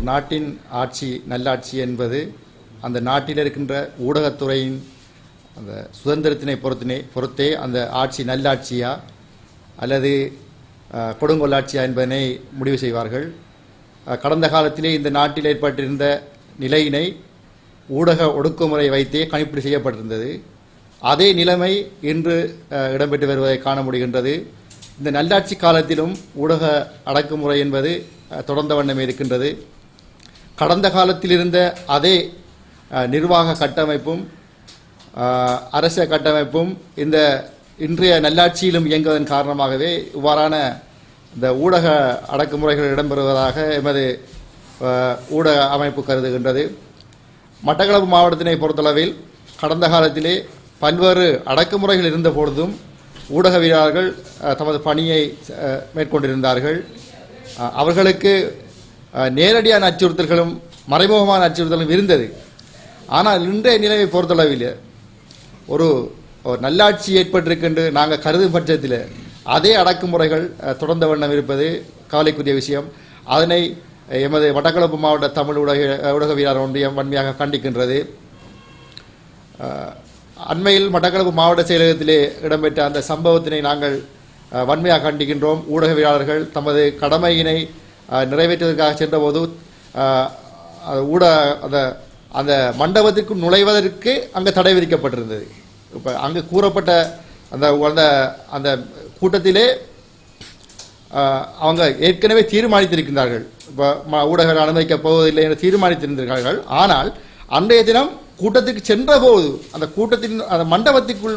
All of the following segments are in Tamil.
ஒரு நாட்டின் ஆட்சி நல்லாட்சி என்பது அந்த நாட்டில் இருக்கின்ற ஊடகத்துறையின் அந்த சுதந்திரத்தினை பொறுத்தே அந்த ஆட்சி நல்லாட்சியா அல்லது கொடுங்கொள்ளாட்சியா என்பதனை முடிவு செய்வார்கள். கடந்த காலத்திலே இந்த நாட்டில் ஏற்பட்டிருந்த நிலையினை ஊடக ஒடுக்குமுறை வைத்தே கணிப்பீடு செய்யப்பட்டிருந்தது. அதே நிலைமை இன்று இடம்பெற்று வருவதை காண முடிகின்றது. இந்த நல்லாட்சி காலத்திலும் ஊடக அடக்குமுறை என்பது தொடர்ந்த வண்ணமே இருக்கின்றது. கடந்த காலத்தில் இருந்த அதே நிர்வாக கட்டமைப்பும் அரச கட்டமைப்பும் இந்த இன்றைய நல்லாட்சியிலும் இயங்குவதன் காரணமாகவே இவ்வாறான இந்த ஊடக அடக்குமுறைகள் இடம்பெறுவதாக எமது ஊடக அமைப்பு கருதுகின்றது. மட்டக்களப்பு மாவட்டத்தினை பொறுத்தளவில் கடந்த காலத்திலே பல்வேறு அடக்குமுறைகள் இருந்த பொழுதும் ஊடகவியலாளர்கள் தமது பணியை மேற்கொண்டிருந்தார்கள். அவர்களுக்கு நேரடியான அச்சுறுத்தல்களும் மறைமுகமான அச்சுறுத்தலும் இருந்தது. ஆனால் இன்றைய நிலையை பொறுத்தளவில் ஒரு நல்லாட்சி ஏற்பட்டிருக்கின்ற நாங்கள் கருதும் பட்சத்தில் அதே அடக்குமுறைகள் தொடர்ந்த வண்ணம் இருப்பது கவலைக்குரிய விஷயம். அதனை எமது மட்டக்களப்பு மாவட்ட தமிழ் ஊடகவியலாளர் ஒன்றியம் வன்மையாக கண்டிக்கின்றது. அண்மையில் மட்டக்களப்பு மாவட்ட செயலகத்திலே இடம்பெற்ற அந்த சம்பவத்தினை நாங்கள் வன்மையாக கண்டிக்கின்றோம். ஊடகவியலாளர்கள் தமது கடமையினை நிறைவேற்றுவதற்காக சென்றபோது அந்த மண்டபத்திற்கு நுழைவதற்கு அங்கு தடை விதிக்கப்பட்டிருந்தது. இப்போ அங்கு கூறப்பட்ட அந்த அந்த கூட்டத்திலே அவங்க ஏற்கனவே தீர்மானித்திருக்கின்றார்கள், இப்போ ஊடகங்கள் அனுமதிக்கப் போவதில்லை என்று தீர்மானித்திருந்தார்கள். ஆனால் அன்றைய தினம் கூட்டத்திற்கு சென்ற போது அந்த கூட்டத்தின் அந்த மண்டபத்திற்குள்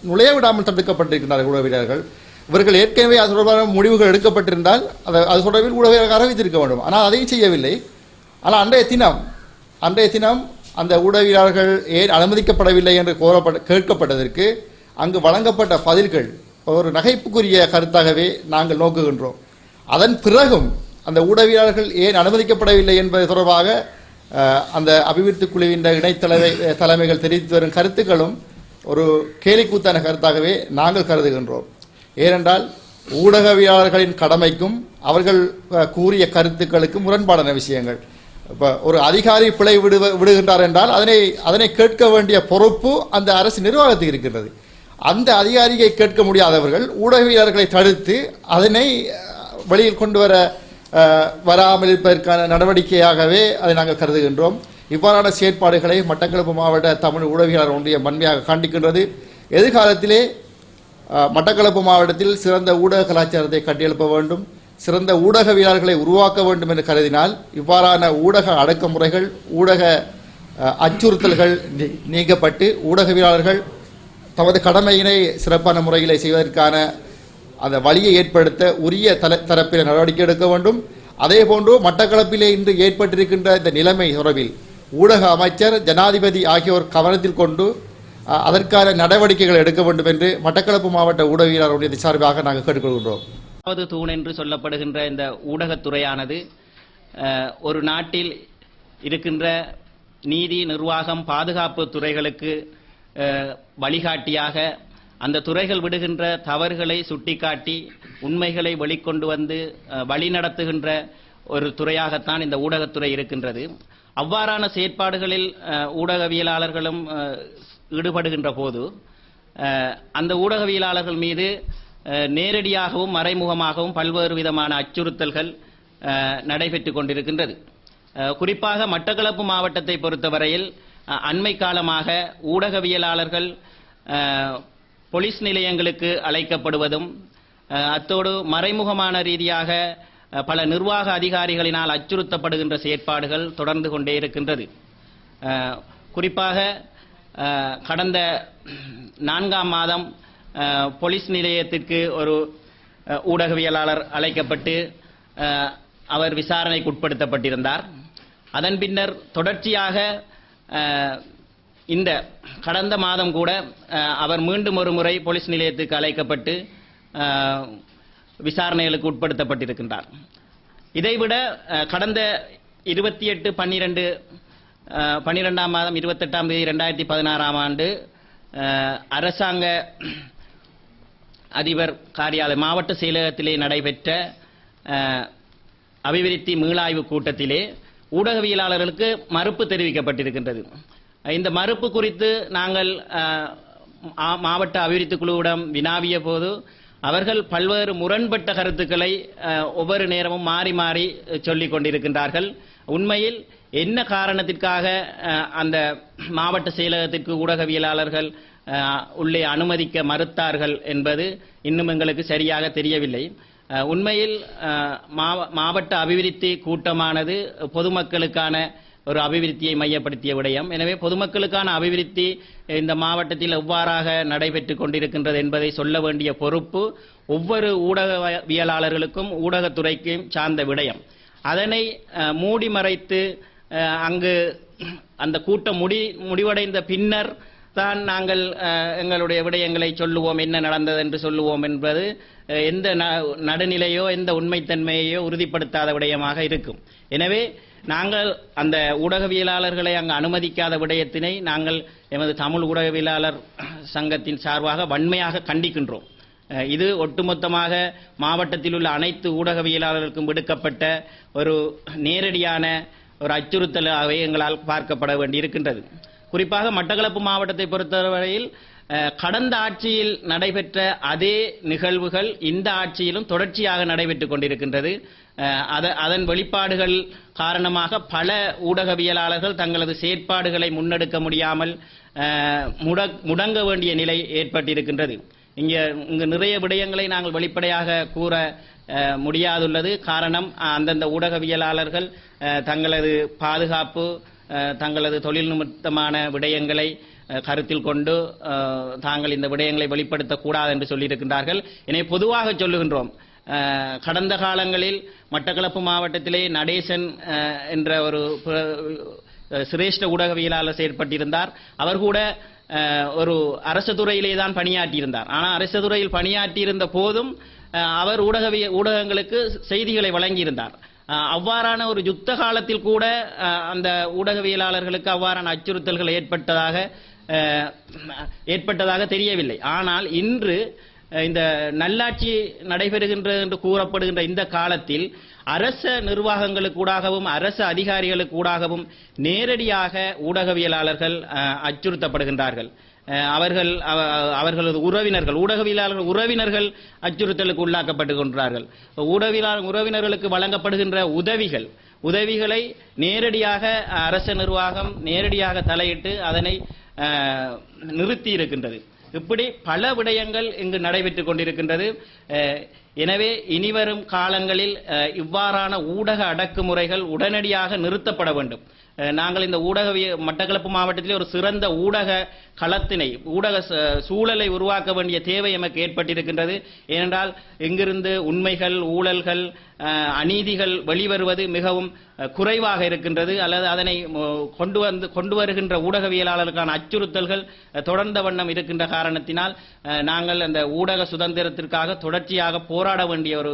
நுழைய விடாமல் தடுக்கப்பட்டிருக்கிறார்கள் ஊடகவியலாளர்கள். இவர்கள் ஏற்கனவே அது தொடர்பான முடிவுகள் எடுக்கப்பட்டிருந்தால் அது தொடர்பில் ஊடகவியலாளர்கள் அறிவித்திருக்க வேண்டும். ஆனால் அதையும் செய்யவில்லை. ஆனால் அன்றைய தினம் அந்த ஊடகவியலாளர்கள் ஏன் அனுமதிக்கப்படவில்லை என்று கேட்கப்பட்டதற்கு அங்கு வழங்கப்பட்ட பதில்கள் ஒரு நகைப்புக்குரிய கருத்தாகவே நாங்கள் நோக்குகின்றோம். அதன் பிறகும் அந்த ஊடகவியலாளர்கள் ஏன் அனுமதிக்கப்படவில்லை என்பது தொடர்பாக அந்த அபிவிருத்தி குழுவின் தலைமைகள் தெரிவித்து வரும் கருத்துக்களும் ஒரு கேலிக்கூத்தான கருத்தாகவே நாங்கள் கருதுகின்றோம். ஏனென்றால் ஊடகவியலாளர்களின் கடமைக்கும் அவர்கள் கூறிய கருத்துக்களுக்கும் முரண்பாடான விஷயங்கள். இப்போ ஒரு அதிகாரி பிழை விடுகின்றார் என்றால் அதனை கேட்க வேண்டிய பொறுப்பு அந்த அரசு நிர்வாகத்துக்கு இருக்கின்றது. அந்த அதிகாரியை கேட்க முடியாதவர்கள் ஊடகவியலாளர்களை தடுத்து அதனை வெளியில் கொண்டு வராமல் இருப்பதற்கான நடவடிக்கையாகவே அதை நாங்கள் கருதுகின்றோம். இவ்வாறான செயற்பாடுகளை மட்டக்களப்பு மாவட்ட தமிழ் ஊடகவியலாளர் ஒன்றியம் வன்மையாக கண்டிக்கின்றது. எதிர்காலத்திலே மட்டக்களப்பு மாவட்டத்தில் சிறந்த ஊடக கலாச்சாரத்தை கட்டியெழுப்ப வேண்டும், சிறந்த ஊடகவியலாளர்களை உருவாக்க வேண்டும் என்று கருதினால் இவ்வாறான ஊடக அடக்குமுறைகள் ஊடக அச்சுறுத்தல்கள் நீக்கப்பட்டு ஊடகவியலாளர்கள் தமது கடமையினை சிறப்பான முறையில் செய்வதற்கான அந்த வழியை ஏற்படுத்த உரிய தரப்பில் நடவடிக்கை எடுக்க வேண்டும். அதே போன்று மட்டக்களப்பிலே இன்று ஏற்பட்டிருக்கின்ற இந்த நிலைமை தொடர்பில் ஊடக அமைச்சர், ஜனாதிபதி ஆகியோர் கவனத்தில் கொண்டு அதற்கான நடவடிக்கைகள் எடுக்க வேண்டும் என்று மட்டக்களப்பு மாவட்ட ஊடகவியலாளர் ஒன்றியத்தின் சார்பாக நாங்கள் கேட்டுக்கொள்கின்றோம். தூண் என்று சொல்லப்படுகின்ற இந்த ஊடகத்துறையானது ஒரு நாட்டில் இருக்கின்ற நீதி, நிர்வாகம், பாதுகாப்பு துறைகளுக்கு வழிகாட்டியாக அந்த துறைகள் விடுகின்ற தவறுகளை சுட்டிக்காட்டி உண்மைகளை வெளிக்கொண்டு வந்து வழிநடத்துகின்ற ஒரு துறையாகத்தான் இந்த ஊடகத்துறை இருக்கின்றது. அவ்வாறான செயற்பாடுகளில் ஊடகவியலாளர்களும் ஈடுபடுகின்ற போது அந்த ஊடகவியலாளர்கள் மீது நேரடியாகவும் மறைமுகமாகவும் பல்வேறு விதமான அச்சுறுத்தல்கள் நடைபெற்றுக் கொண்டிருக்கின்றது. குறிப்பாக மட்டக்களப்பு மாவட்டத்தை பொறுத்தவரையில் அண்மை காலமாக ஊடகவியலாளர்கள் போலீஸ் நிலையங்களுக்கு அழைக்கப்படுவதும் அத்தோடு மறைமுகமான ரீதியாக பல நிர்வாக அதிகாரிகளினால் அச்சுறுத்தப்படுகின்ற செயற்பாடுகள் தொடர்ந்து கொண்டே இருக்கின்றது. குறிப்பாக கடந்த 4ஆம் மாதம் போலீஸ் நிலையத்திற்கு ஒரு ஊடகவியலாளர் அழைக்கப்பட்டு அவர் விசாரணைக்கு உட்படுத்தப்பட்டிருந்தார். அதன் பின்னர் தொடர்ச்சியாக இந்த கடந்த மாதம் கூட அவர் மீண்டும் ஒரு முறை போலீஸ் நிலையத்துக்கு அழைக்கப்பட்டு விசாரணைகளுக்கு உட்படுத்தப்பட்டிருக்கின்றார். இதைவிட கடந்த 28/12/12ஆம் மாதம் 28ஆம் தேதி 2016ஆம் ஆண்டு அரசாங்க அதிபர் காரியாலய மாவட்ட செயலகத்திலே நடைபெற்ற அபிவிருத்தி மீளாய்வு கூட்டத்திலே ஊடகவியலாளர்களுக்கு மறுப்பு தெரிவிக்கப்பட்டிருக்கின்றது. இந்த மறுப்பு குறித்து நாங்கள் மாவட்ட அபிவிருத்தி குழுவிடம் வினாவிய போது அவர்கள் பல்வேறு முரண்பட்ட கருத்துக்களை ஒவ்வொரு நேரமும் மாறி மாறி சொல்லிக் கொண்டிருக்கின்றார்கள். உண்மையில் என்ன காரணத்திற்காக அந்த மாவட்ட செயலகத்திற்கு ஊடகவியலாளர்கள் உள்ளே அனுமதிக்க மறுத்தார்கள் என்பது இன்னும் எங்களுக்கு சரியாக தெரியவில்லை. உண்மையில் மாவட்ட அபிவிருத்தி கூட்டமானது பொதுமக்களுக்கான ஒரு அபிவிருத்தியை மையப்படுத்திய விடயம். எனவே பொதுமக்களுக்கான அபிவிருத்தி இந்த மாவட்டத்தில் எவ்வாறாக நடைபெற்றுக் கொண்டிருக்கின்றது என்பதை சொல்ல வேண்டிய பொறுப்பு ஒவ்வொரு ஊடகவியலாளர்களுக்கும் ஊடகத்துறைக்கும் சார்ந்த விடயம். அதனை மூடி மறைத்து அங்கு அந்த கூட்டம் முடிவடைந்த பின்னர் தான் நாங்கள் எங்களுடைய விடயங்களை சொல்லுவோம், என்ன நடந்தது என்று சொல்லுவோம் என்பது எந்த நடுநிலையோ எந்த உண்மைத்தன்மையோ உறுதிப்படுத்தாத விடயமாக இருக்கும். எனவே நாங்கள் அந்த ஊடகவியலாளர்களை அங்கு அனுமதிக்காத விடயத்தினை நாங்கள் எமது தமிழ் ஊடகவியலாளர் சங்கத்தின் சார்பாக வன்மையாக கண்டிக்கின்றோம். இது ஒட்டுமொத்தமாக மாவட்டத்தில் உள்ள அனைத்து ஊடகவியலாளர்களுக்கும் விடுக்கப்பட்ட ஒரு நேரடியான ஒரு அச்சுறுத்தலாகவே எங்களால் பார்க்கப்பட வேண்டியிருக்கின்றது. குறிப்பாக மட்டக்களப்பு மாவட்டத்தை பொறுத்தவரையில் கடந்த ஆட்சியில் நடைபெற்ற அதே நிகழ்வுகள் இந்த ஆட்சியிலும் தொடர்ச்சியாக நடைபெற்றுக் கொண்டிருக்கின்றது. அதன் வெளிப்பாடுகள் காரணமாக பல ஊடகவியலாளர்கள் தங்களது செயற்பாடுகளை முன்னெடுக்க முடியாமல் முடங்க வேண்டிய நிலை ஏற்பட்டிருக்கின்றது. இங்கு நிறைய விடயங்களை நாங்கள் வெளிப்படையாக கூற முடியாதுள்ளது. காரணம், அந்தந்த ஊடகவியலாளர்கள் தங்களது பாதுகாப்பு, தங்களது தொழில் நிமித்தமான விடயங்களை கருத்தில் கொண்டு தாங்கள் இந்த விடயங்களை வெளிப்படுத்தக்கூடாது என்று சொல்லியிருக்கின்றார்கள். எனவே பொதுவாக சொல்லுகின்றோம், கடந்த காலங்களில் மட்டக்களப்பு மாவட்டத்திலே நடேசன் என்ற ஒரு சிரேஷ்ட ஊடகவியலாளர் செயற்பட்டிருந்தார். அவர் கூட ஒரு அரசு துறையிலே தான் பணியாற்றியிருந்தார். ஆனால் அரசு துறையில் பணியாற்றியிருந்த போதும் அவர் ஊடகங்களுக்கு செய்திகளை வழங்கியிருந்தார். அவ்வாறான ஒரு யுத்த காலத்தில் கூட அந்த ஊடகவியலாளர்களுக்கு அவ்வாறான அச்சுறுத்தல்கள் ஏற்பட்டதாக தெரியவில்லை. ஆனால் இன்று இந்த நல்லாட்சி நடைபெறுகின்றது என்று கூறப்படுகின்ற இந்த காலத்தில் அரச நிர்வாகங்களுக்கூடாகவும் அரசு அதிகாரிகளுக்கூடாகவும் நேரடியாக ஊடகவியலாளர்கள் அச்சுறுத்தப்படுகின்றார்கள். அவர்களது உறவினர்கள், ஊடகவியலாளர்கள் உறவினர்கள் அச்சுறுத்தலுக்கு உள்ளாக்கப்பட்டு கொண்டார்கள். உறவினர்களுக்கு வழங்கப்படுகின்ற உதவிகளை நேரடியாக அரச நிர்வாகம் நேரடியாக தலையிட்டு அதனை நிறுத்தி இருக்கின்றது. இப்படி பல விடயங்கள் இங்கு நடைபெற்றுக் கொண்டிருக்கின்றது. எனவே இனிவரும் காலங்களில் இவ்வாறான ஊடக அடக்குமுறைகள் உடனடியாக நிறுத்தப்பட வேண்டும். நாங்கள் இந்த மட்டக்களப்பு மாவட்டத்திலே ஒரு சிறந்த ஊடக களத்தினை, ஊடக சூழலை உருவாக்க வேண்டிய தேவை எமக்கு ஏற்பட்டிருக்கின்றது. ஏனென்றால் இங்கிருந்து உண்மைகள், ஊழல்கள், அநீதிகள் வெளிவருவது மிகவும் குறைவாக இருக்கின்றது. அல்லது அதனை கொண்டு வருகின்ற ஊடகவியலாளர்களுக்கான அச்சுறுத்தல்கள் தொடர்ந்த வண்ணம் இருக்கின்ற காரணத்தினால் நாங்கள் அந்த ஊடக சுதந்திரத்திற்காக தொடர்ச்சியாக போராட வேண்டிய ஒரு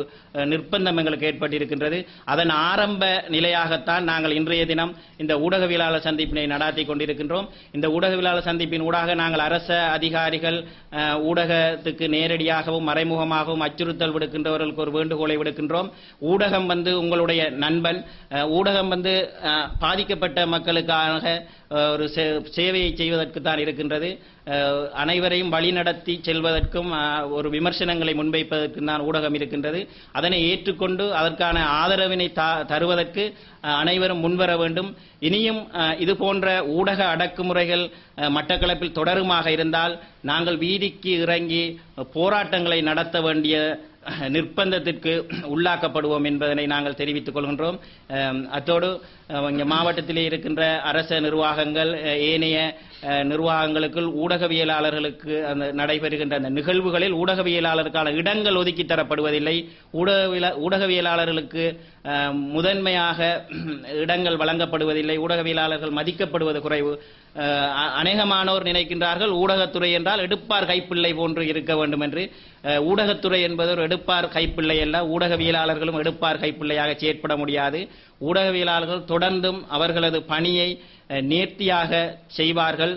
நிர்பந்தம் எங்களுக்கு ஏற்பட்டிருக்கின்றது. அதன் ஆரம்ப நிலையாகத்தான் நாங்கள் இன்றைய தினம் இந்த ஊடகவியலாளர் சந்திப்பினை நடாத்தி கொண்டிருக்கின்றோம். இந்த ஊடகவியலாளர் சந்திப்பின் ஊடாக நாங்கள் அரச அதிகாரிகள், ஊடகத்துக்கு நேரடியாகவும் மறைமுகமாகவும் அச்சுறுத்தல் விடுக்கின்றவர்களுக்கு ஒரு வேண்டுகோளை விடுக்கின்றோம். ஊடகம் உங்களுடைய நண்பன். ஊடகம் பாதிக்கப்பட்ட மக்களுக்காக ஒரு சேவையை செய்வதற்கு தான் இருக்கின்றது. அனைவரையும் வழிநடத்தி செல்வதற்கும் ஒரு விமர்சனங்களை முன்வைப்பதற்கு தான் ஊடகம் இருக்கின்றது. அதனை ஏற்றுக்கொண்டு அதற்கான ஆதரவினை தருவதற்கு அனைவரும் முன்வர வேண்டும். இனியும் இது போன்ற ஊடக அடக்குமுறைகள் மட்டக்களப்பில் தொடருமாக இருந்தால் நாங்கள் வீதிக்கு இறங்கி போராட்டங்களை நடத்த வேண்டிய நிர்பந்தத்திற்கு உள்ளாக்கப்படுவோம் என்பதனை நாங்கள் தெரிவித்துக் கொள்கின்றோம். அத்தோடு இங்கே மாவட்டத்திலே இருக்கின்ற அரச நிர்வாகங்கள், ஏனைய நிர்வாகங்களுக்குள் ஊடகவியலாளர்களுக்கு நடைபெறுகின்ற அந்த நிகழ்வுகளில் ஊடகவியலாளருக்கான இடங்கள் ஒதுக்கி தரப்படுவதில்லை. ஊடகவியலாளர்களுக்கு முதன்மையாக இடங்கள் வழங்கப்படுவதில்லை. ஊடகவியலாளர்கள் மதிக்கப்படுவது குறைவு. அநேகமானோர் நினைக்கின்றார்கள் ஊடகத்துறை என்றால் எடுப்பார் கைப்பிள்ளை போன்று இருக்க வேண்டும் என்று. ஊடகத்துறை என்பது ஒரு எடுப்பார் கைப்பிள்ளை அல்ல. ஊடகவியலாளர்களும் எடுப்பார் கைப்பிள்ளையாக செயற்பட முடியாது. ஊடகவியலாளர்கள் தொடர்ந்தும் அவர்களது பணியை நேர்த்தியாக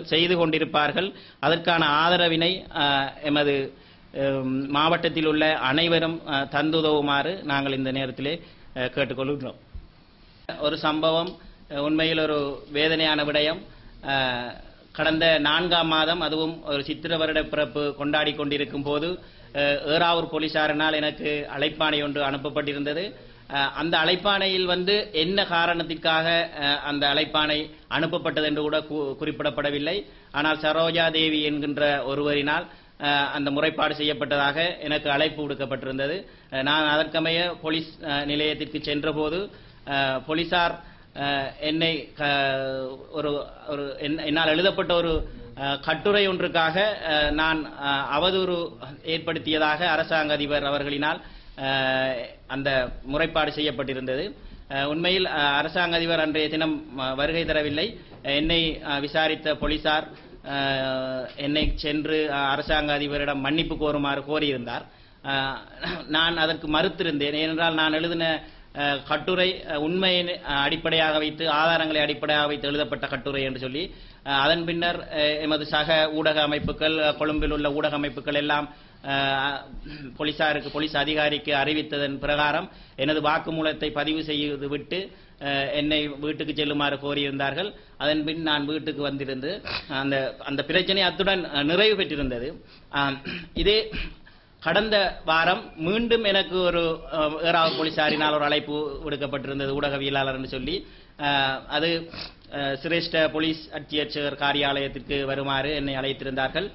செய்து கொண்டிருப்பார்கள். அதற்கான ஆதரவினை எமது மாவட்டத்தில் உள்ள அனைவரும் தந்துதவுமாறு நாங்கள் இந்த நேரத்திலே கேட்டுக்கொள்கின்றோம். ஒரு சம்பவம் உண்மையில் ஒரு வேதனையான விடயம். கடந்த 4ஆம் மாதம், அதுவும் ஒரு சித்திர வருட பிறப்பு கொண்டாடி கொண்டிருக்கும் போது ஏறாவூர் போலீசாரினால் எனக்கு அழைப்பாணை ஒன்று அனுப்பப்பட்டிருந்தது. அந்த அழைப்பாணையில் என்ன காரணத்திற்காக அந்த அழைப்பாணை அனுப்பப்பட்டது என்று கூட குறிப்பிடப்படவில்லை. ஆனால் சரோஜா தேவி என்கின்ற ஒருவரினால் அந்த முறைப்பாடு செய்யப்பட்டதாக எனக்கு அழைப்பு விடுக்கப்பட்டிருந்தது. நான் அதற்கமைய போலீஸ் நிலையத்திற்கு சென்றபோது போலீசார் என்னை என்னால் எழுதப்பட்ட ஒரு கட்டுரை ஒன்றுக்காக நான் அவதூறு ஏற்படுத்தியதாக அரசாங்க அதிபர் அவர்களினால் அந்த முறைப்பாடு செய்யப்பட்டிருந்தது. உண்மையில் அரசாங்க அதிபர் அன்றைய தினம் வருகை தரவில்லை. என்னை விசாரித்த போலீசார் என்னை சென்று அரசாங்க அதிபரிடம் மன்னிப்பு கோருமாறு கோரியிருந்தார். நான் அதற்கு மறுத்திருந்தேன். ஏனென்றால் நான் எழுதின கட்டுரை உண்மையை அடிப்படையாக வைத்து, ஆதாரங்களை அடிப்படையாக வைத்து எழுதப்பட்ட கட்டுரை என்று சொல்லி, அதன் பின்னர் எமது சக ஊடக அமைப்புகள், கொழும்பில் உள்ள ஊடக அமைப்புகள் எல்லாம் போலீஸ் அதிகாரிக்கு அறிவித்ததன் பிரகாரம் எனது வாக்குமூலத்தை பதிவு செய்து விட்டு என்னை வீட்டுக்கு செல்லுமாறு கோரியிருந்தார்கள். அதன் பின் நான் வீட்டுக்கு வந்திருந்து அந்த பிரச்சனை அத்துடன் நிறைவு பெற்றிருந்தது. இதே கடந்த வாரம் மீண்டும் எனக்கு ஒரு ஏறாவூர் போலீசாரினால் ஒரு அழைப்பு விடுக்கப்பட்டிருந்தது, ஊடகவியலாளர் என்று சொல்லி. அது சிரேஷ்ட போலீஸ் அத்தியட்சகர் காரியாலயத்திற்கு வருமாறு என்னை அழைத்திருந்தார்கள்.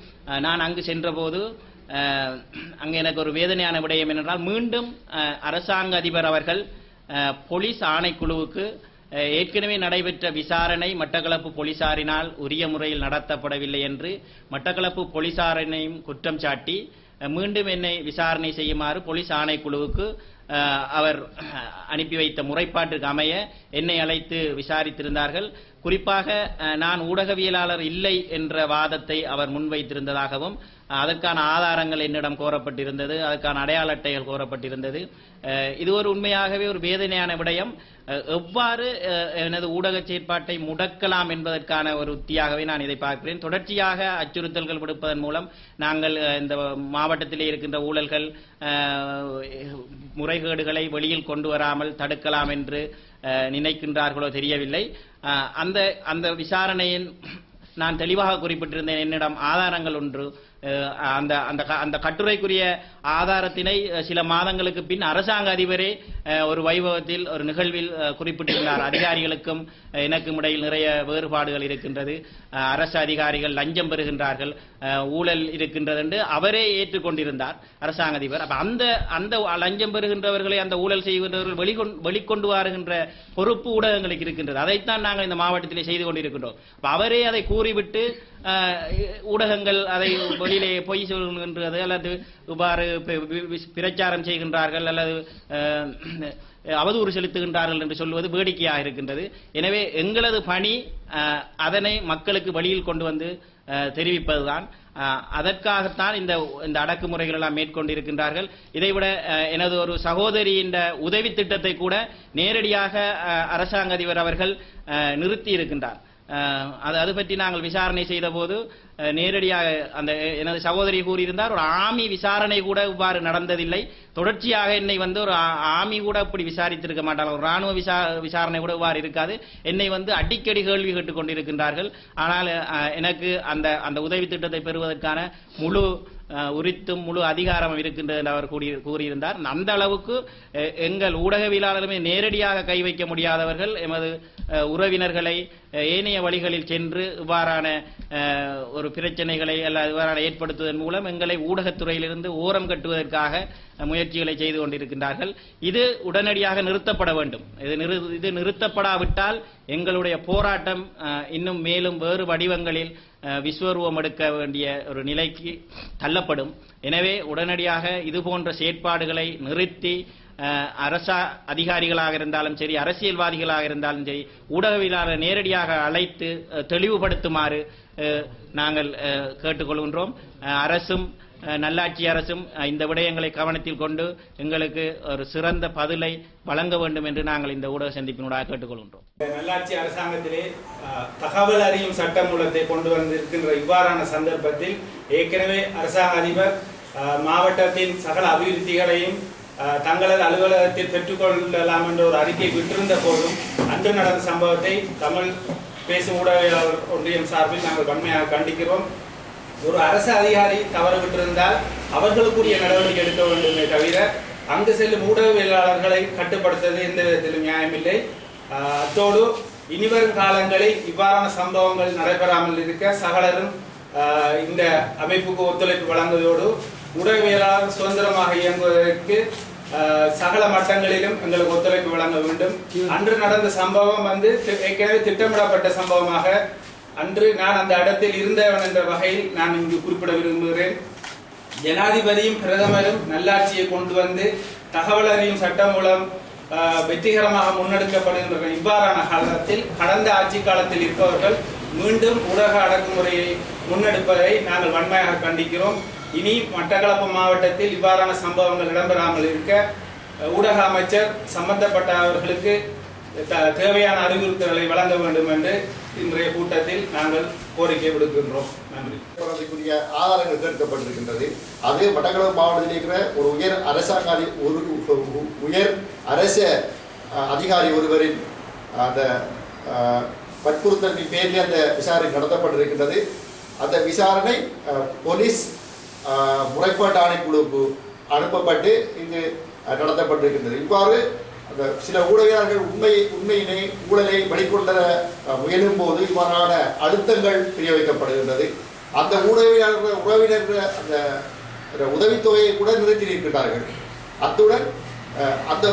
நான் அங்கு சென்றபோது அங்கு எனக்கு ஒரு வேதனையான விடயம் என்னென்றால், மீண்டும் அரசாங்க அதிபர் அவர்கள் போலீஸ் ஆணைக்குழுவுக்கு ஏற்கனவே நடைபெற்ற விசாரணை மட்டக்களப்பு போலீசாரினால் உரிய முறையில் நடத்தப்படவில்லை என்று மட்டக்களப்பு போலீசாரினையும் குற்றம் சாட்டி மீண்டும் என்னை விசாரணை செய்யுமாறு போலீஸ் ஆணைக்குழுவுக்கு அவர் அனுப்பி வைத்த முறைப்பாட்டிற்கு அமைய என்னை அழைத்து விசாரித்திருந்தார்கள். குறிப்பாக நான் ஊடகவியலாளர் இல்லை என்ற வாதத்தை அவர் முன்வைத்திருந்ததாகவும், அதற்கான ஆதாரங்கள் என்னிடம் கோரப்பட்டிருந்தது, அதற்கான அடையாள அட்டைகள் கோரப்பட்டிருந்தது. இது ஒரு உண்மையாகவே ஒரு வேதனையான விடயம். எவ்வாறு எனது ஊடக செயற்பாட்டை முடக்கலாம் என்பதற்கான ஒரு உத்தியாகவே நான் இதை பார்க்கிறேன். தொடர்ச்சியாக அச்சுறுத்தல்கள் விடுப்பதன் மூலம் நாங்கள் இந்த மாவட்டத்திலே இருக்கின்ற ஊழல்கள், முறைகேடுகளை வெளியில் கொண்டு வராமல் தடுக்கலாம் என்று நினைக்கின்றார்களோ தெரியவில்லை. அந்த விசாரணையின் நான் தெளிவாக குறிப்பிட்டிருந்தேன். என்னிடம் ஆதாரங்கள் ஒன்று, அந்த கட்டுரைக்குரிய ஆதாரத்தினை சில மாதங்களுக்கு பின் அரசாங்க அதிபரே ஒரு வைபவத்தில், ஒரு நிகழ்வில் குறிப்பிட்டிருந்தார். அதிகாரிகளுக்கும் எனக்கும் இடையில் நிறைய வேறுபாடுகள் இருக்கின்றது, அரசு அதிகாரிகள் லஞ்சம் பெறுகின்றார்கள், ஊழல் இருக்கின்றது என்று அவரே ஏற்றுக்கொண்டிருந்தார் அரசாங்க அதிபர். அப்ப அந்த லஞ்சம் பெறுகின்றவர்களை, அந்த ஊழல் செய்கின்றவர்கள் வெளிக்கொண்டு வருகின்ற பொறுப்பு ஊடகங்களுக்கு இருக்கின்றது. அதைத்தான் நாங்கள் இந்த மாவட்டத்திலே செய்து கொண்டிருக்கின்றோம். அவரே அதை கூறிவிட்டு ஊடகங்கள் அதை வெளியிலே பொய் சொல்கின்றது அல்லது இவ்வாறு பிரச்சாரம் செய்கின்றார்கள் அல்லது அவதூறு செலுத்துகின்றார்கள் என்று சொல்வது வேடிக்கையாக இருக்கின்றது. எனவே எங்களது பணி அதனை மக்களுக்கு வெளியில் கொண்டு வந்து தெரிவிப்பதுதான். அதற்காகத்தான் இந்த அடக்குமுறைகள் எல்லாம் மேற்கொண்டிருக்கின்றார்கள். இதைவிட எனது ஒரு சகோதரியின் உதவி திட்டத்தை கூட நேரடியாக அரசாங்க அதிபர் அவர்கள் நிறுத்தி இருக்கின்றார். அது பற்றி நாங்கள் விசாரணை செய்த போது நேரடியாக எனது சகோதரி கூறியிருந்தார், ஒரு ஆமி விசாரணை கூட இவ்வாறு நடந்ததில்லை, தொடர்ச்சியாக என்னை ஒரு ஆமி கூட அப்படி விசாரித்திருக்க மாட்டார்கள், ஒரு ராணுவ விசாரணை கூட இவ்வாறு இருக்காது, என்னை அடிக்கடி கேள்வி கேட்டுக் கொண்டிருக்கின்றார்கள். ஆனால் எனக்கு அந்த உதவி திட்டத்தை பெறுவதற்கான முழு உரித்தும் முழு அதிகாரம் இருக்கின்றது என்று அவர் கூறியிருந்தார். அந்த அளவுக்கு எங்கள் ஊடகவியலாளருமே நேரடியாக கை வைக்க முடியாதவர்கள் எமது உறவினர்களை ஏனைய வழிகளில் சென்று இவ்வாறான ஒரு பிரச்சனைகளை அல்லது இவ்வாறான ஏற்படுத்துவதன் மூலம் எங்களை ஊடகத்துறையிலிருந்து ஓரம் கட்டுவதற்காக முயற்சிகளை செய்து கொண்டிருக்கின்றார்கள். இது உடனடியாக நிறுத்தப்பட வேண்டும். இது நிறுத்தப்படாவிட்டால் எங்களுடைய போராட்டம் இன்னும் மேலும் வேறு வடிவங்களில் விஸ்வரூபம் எடுக்க வேண்டிய ஒரு நிலைக்கு தள்ளப்படும். எனவே உடனடியாக இது போன்ற செயற்பாடுகளை நிறுத்தி அரச அதிகாரிகளாக இருந்தாலும் சரி, அரசியல்வாதிகளாக இருந்தாலும் சரி, ஊடகவியலாளர் நேரடியாக அழைத்து தெளிவுபடுத்துமாறு நாங்கள் கேட்டுக்கொள்கின்றோம். அரசும் நல்லாட்சி அரசும் இந்த விடயங்களை கவனத்தில் கொண்டு எங்களுக்கு ஒரு சிறந்த பதிலை வழங்க வேண்டும் என்று நாங்கள் இந்த ஊடக சந்திப்பினூடாக கேட்டுக்கொள்கின்றோம். நல்லாட்சி அரசாங்கத்திலே தகவல் அறியும் சட்டமூலத்தை கொண்டு வந்திருக்கின்ற இவ்வாறான சந்தர்ப்பத்தில் ஏற்கனவே அரசாங்க அதிபர் மாவட்டத்தின் சகல அபிவிருத்திகளையும் தங்களது அலுவலகத்தில் பெற்றுக்கொள்ளலாம் என்ற ஒரு அறிக்கை விட்டிருந்த போதும் அன்று நடந்த சம்பவத்தை தமிழ் பேசும் ஊடகவியலாளர் ஒன்றியம் சார்பில் நாங்கள் வன்மையாக கண்டிக்கிறோம். ஒரு அரசு அதிகாரி தவறு விட்டிருந்தால் அவர்களுக்குரிய நடவடிக்கை எடுக்க வேண்டுமே தவிர அங்கு செல்லும் ஊடகவியலாளர்களை கட்டுப்படுத்துவது எந்த விதத்திலும் நியாயமில்லை. அத்தோடு இனிவரும் காலங்களில் இவ்வாறான சம்பவங்கள் நடைபெறாமல் இருக்க சகலரும் இந்த அமைப்புக்கு ஒத்துழைப்பு வழங்குவதோடு ஊடகவியலாளர் சுதந்திரமாக இயங்குவதற்கு சகல மட்டங்களிலும் எங்களுக்கு ஒத்துழைப்பு வழங்க வேண்டும். அன்று நடந்த சம்பவம் ஏற்கனவே திட்டமிடப்பட்ட சம்பவமாக அன்று நான் அந்த இடத்தில் இருந்தவன் என்ற வகையில் நான் இங்கு குறிப்பிட விரும்புகிறேன். ஜனாதிபதியும் பிரதமரும் நல்லாட்சியை கொண்டு வந்து தகவல் அறியும் சட்டம் மூலம் வெற்றிகரமாக முன்னெடுக்கப்படுகின்ற இவ்வாறான காலத்தில் கடந்த ஆட்சி காலத்தில் இருப்பவர்கள் மீண்டும் ஊடக அடக்குமுறையை முன்னெடுப்பதை நாங்கள் வன்மையாக கண்டிக்கிறோம். இனி மட்டக்களப்பு மாவட்டத்தில் இவ்வாறான சம்பவங்கள் இடம்பெறாமல் இருக்க ஊடக அமைச்சர் சம்பந்தப்பட்டவர்களுக்கு தேவையான அறிவுறுத்தல்களை வழங்க வேண்டும் என்று இன்றைய கூட்டத்தில் நாங்கள் கோரிக்கை விடுக்கின்றோம். நன்றி. அதற்குரிய ஆதாரங்கள் கேட்கப்பட்டிருக்கின்றது. அது மட்டக்களப்பு மாவட்டத்தில் இருக்கிற ஒரு உயர் அரச அதிகாரி ஒருவரின் அந்த வற்புறுத்தலின் பேரில் அந்த விசாரணை நடத்தப்பட்டிருக்கின்றது. அந்த விசாரணை போலீஸ் முறைப்பாட்டு ஆணைக்குழுவுக்கு அனுப்பப்பட்டு இங்கு நடத்தப்பட்டிருக்கின்றது. இவ்வாறு அந்த சில ஊடகங்கள் உண்மையினை ஊழலை வெளிக்கொண்ட முயலும் போது இவ்வாறான அழுத்தங்கள் பிரயோகிக்கப்படுகின்றது. அந்த உறவினர் அந்த உதவித்தொகையை கூட நிறுத்தியிருக்கிறார்கள். அத்துடன் அந்த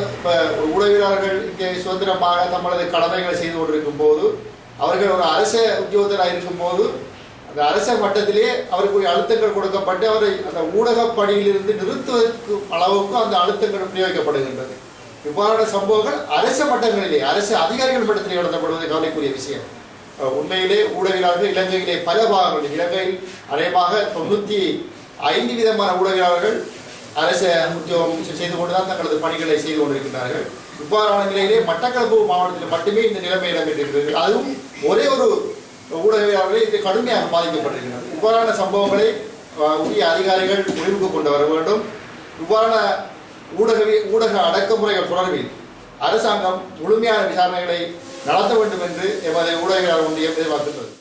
ஊடகவியலாளர்கள் இங்கே சுதந்திரமாக தங்களது கடமைகளை செய்து கொண்டிருக்கும் போது அவர்கள் ஒரு அரச உத்தியோகத்தராக இருக்கும் போது அந்த அரச மட்டத்திலே அவருக்குரிய அழுத்தங்கள் கொடுக்கப்பட்டு அவரை அந்த ஊடக பணியிலிருந்து நிறுத்துவதற்கு அளவுக்கு அந்த அழுத்தங்கள் பிரயோகிக்கப்படுகின்றது. இவ்வாறான சம்பவங்கள் அரச மட்டங்களிலே அரசு அதிகாரிகள் மட்டத்திலே நடத்தப்படுவது கவலைக்குரிய விஷயம். உண்மையிலே ஊடகவியலாளர்கள் இலங்கையிலே பல பாகங்களில் இலங்கையில் அநேகமாக 95 விதமான ஊடகவியலாளர்கள் அரச உத்தியோகம் செய்து கொண்டுதான் தங்களது பணிகளை செய்து கொண்டிருக்கிறார்கள். இவ்வாறான நிலையிலே மட்டக்களப்பு மாவட்டத்தில் மட்டுமே இந்த நிலைமை இடம்பெற்றிருக்கிறது. அதுவும் ஒரே ஒரு ஊடகவியலாளர்கள் இது கடுமையாக பாதிக்கப்பட்டிருக்கிறது. இவ்வாறான சம்பவங்களை உரிய அதிகாரிகள் முடிவுக்கு கொண்டு வர வேண்டும். இவ்வாறான ஊடக அடக்குமுறைகள் தொடர்பில் அரசாங்கம் முழுமையான விசாரணைகளை நடத்த வேண்டும் என்று எமது ஊடகவியலாளர் ஒன்றியம் எதிர்பார்க்கின்றது.